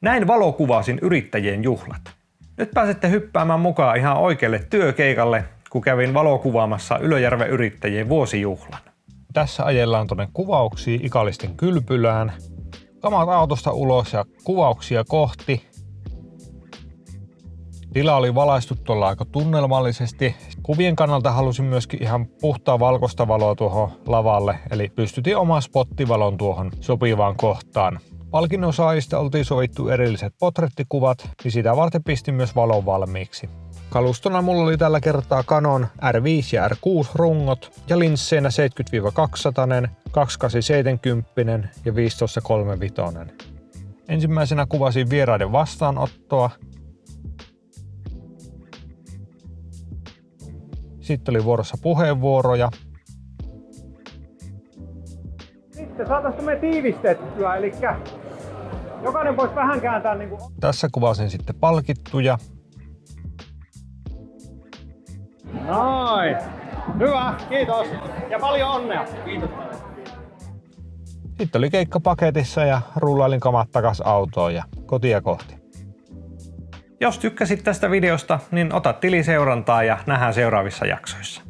Näin valokuvasin yrittäjien juhlat. Nyt pääsette hyppäämään mukaan ihan oikealle työkeikalle, kun kävin valokuvaamassa Ylöjärven yrittäjien vuosijuhlan. Tässä ajellaan tuonne kuvauksiin Ikallisten kylpylään. Kamat autosta ulos ja kuvauksia kohti. Tila oli valaistu tuolla aika tunnelmallisesti. Kuvien kannalta halusin myöskin ihan puhtaa valkoista valoa tuohon lavalle, eli pystytin oma spottivalon tuohon sopivaan kohtaan. Palkinnon saajista oltiin sovittu erilliset potrettikuvat, niin sitä varten pistin myös valon valmiiksi. Kalustona mulla oli tällä kertaa Canon R5 ja R6 rungot ja linsseinä 70-200, 2870 ja 15-35. Ensimmäisenä kuvasin vieraiden vastaanottoa. Sitten oli vuorossa puheenvuoroja. Sitten saataisiin me tiivistettyä, eli jokainen voisi vähän kääntää niinku. Tässä kuvasin sitten palkittuja. Noin. Hyvä, kiitos. Ja paljon onnea. Kiitos. Sitten oli keikka paketissa ja rullailin kamat takas autoon ja kotia kohti. Jos tykkäsit tästä videosta, niin ota tiliseurantaa ja nähdään seuraavissa jaksoissa.